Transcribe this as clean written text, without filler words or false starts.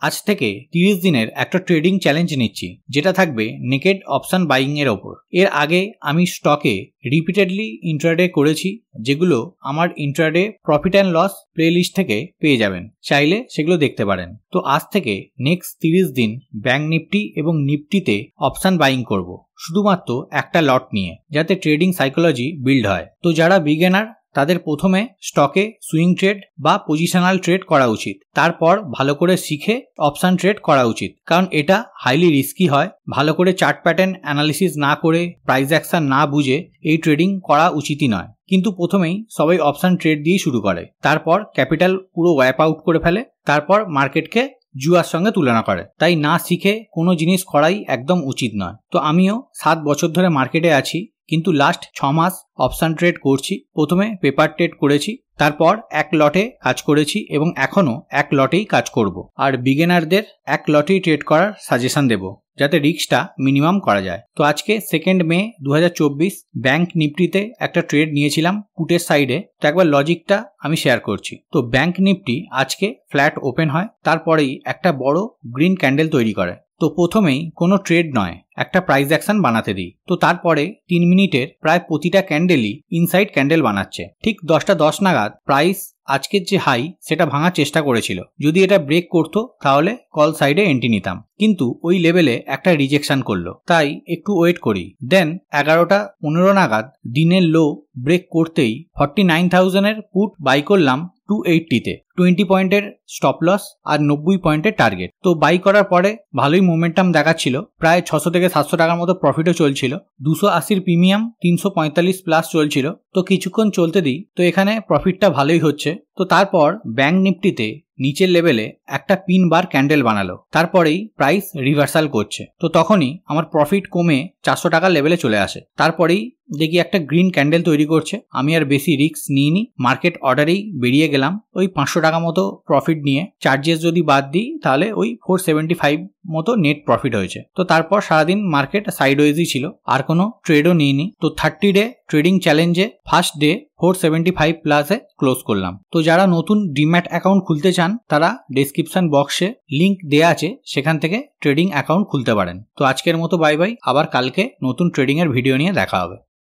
আজ থেকে 30 দিনের একটা ট্রেডিং চ্যালেঞ্জ নিচ্ছি, যেটা থাকবে নেকেড অপশন বাইং এর ওপর। এর আগে আমি স্টকে রিপিটেডলি ইন্ট্রাডে করেছি, যেগুলো আমার intraday profit and loss playlist থেকে পেয়ে যাবেন, চাইলে সেগুলো দেখতে পারেন। তো আজ থেকে নেক্সট 30 দিন ব্যাংক নিফটি এবং নিফটিতে অপশন বাইং করব, শুধুমাত্র একটা লট নিয়ে, যাতে ট্রেডিং সাইকোলজি বিল্ড হয়। তো যারা বিগিনার তাদের প্রথমে স্টকে সুইং ট্রেড বা পজিশনাল ট্রেড করা উচিত, তারপর ভালো করে শিখে অপশন ট্রেড করা উচিত, কারণ এটা হাইলি রিস্কি হয়। ভালো করে চার্ট প্যাটার্ন অ্যানালিসিস না করে, প্রাইস অ্যাকশন না বুঝে এই ট্রেডিং করা উচিতই নয়। কিন্তু প্রথমেই সবাই অপশন ট্রেড দিয়েই শুরু করে, তারপর ক্যাপিটাল পুরো ওয়াইপ আউট করে ফেলে, তারপর মার্কেটকে জুয়ার সঙ্গে তুলনা করে। তাই না শিখে কোনো জিনিস করাই একদম উচিত নয়। তো আমিও 7 বছর ধরে মার্কেটে আছি, কিন্তু লাস্ট 6 মাস অপশন ট্রেড করছি। প্রথমে পেপার ট্রেড করেছি, তারপর এক লটে কাজ করেছি এবং এখনো এক লটেই কাজ করব। আর বিগিনারদের এক লটেই ট্রেড করার সাজেশন দেব, যাতে রিস্কটা মিনিমাম করা যায়। তো আজকে 2 মে 2024 ব্যাংক নিফটিতে একটা ট্রেড নিয়েছিলাম পুটের সাইডে। তো একবার লজিকটা আমি শেয়ার করছি। তো ব্যাংক নিফটি আজকে ফ্ল্যাট ওপেন হয়, তারপরেই একটা বড় গ্রিন ক্যান্ডেল তৈরি করে। তো প্রথমেই কোনো ট্রেড নয়, একটা প্রাইস অ্যাকশন বানাতে দিই। তো তারপরে 3 মিনিটের প্রায় প্রতিটা ক্যান্ডেলই ইনসাইড ক্যান্ডেল বানাচ্ছে। ঠিক 10টা 10 নাগাদ প্রাইস আজকের যে হাই সেটা ভাঙার চেষ্টা করেছিল। যদি এটা ব্রেক করতো তাহলে কল সাইডে এন্ট্রি নিতাম, কিন্তু ওই লেভেলে একটা রিজেকশন করলো, তাই একটু ওয়েট করি। দেন 11টা 15 নাগাদ দিনের লো ব্রেক করতেই 49,000 এর পুট বাই করলাম 280-তে, 20 পয়েন্টের স্টপ লস আর 90 পয়েন্টের টার্গেট। তো বাই করার পরে ভালোই মোমেন্টাম দেখাচ্ছিল, প্রায় 600 থেকে 700 টাকার মতো প্রফিটও চলছিল। 280 প্রিমিয়াম 345 প্লাস চলছিল। তো কিছুক্ষণ চলতে দিই, তো এখানে প্রফিটটা ভালোই হচ্ছে। তো তারপর ব্যাংক নিফটিতে নিচের লেভেলে একটা পিন বার ক্যান্ডেল বানালো, তারপরেই প্রাইস রিভার্সাল করছে। তো তখনই আমার প্রফিট কমে 400 টাকার লেভেলে চলে আসে। তারপরেই দেখি একটা গ্রিন ক্যান্ডেল তৈরি করছে। আমি আর বেশি রিস্ক নিইনি, মার্কেট অর্ডারেই বেরিয়ে গেলাম ওই 500 টাকা মতো প্রফিট নিয়ে। চার্জেস যদি বাদ দিই তাহলে ওই 475 মতো নেট প্রফিট হয়েছে। তো তারপর সারাদিন মার্কেট সাইডওয়েজই ছিল, আর কোনো ট্রেডও নিইনি। তো 30 ডে ট্রেডিং চ্যালেঞ্জে ফার্স্ট ডে 475 প্লাসে ক্লোজ করলাম। তো যারা নতুন ডিম্যাট অ্যাকাউন্ট খুলতে চান, তারা ডেসক্রিপশন বক্সে লিংক দেয়া আছে, সেখান থেকে ট্রেডিং অ্যাকাউন্ট খুলতে পারেন। তো আজকের মতো বাই বাই, আবার কালকে নতুন ট্রেডিং এর ভিডিও নিয়ে দেখা হবে।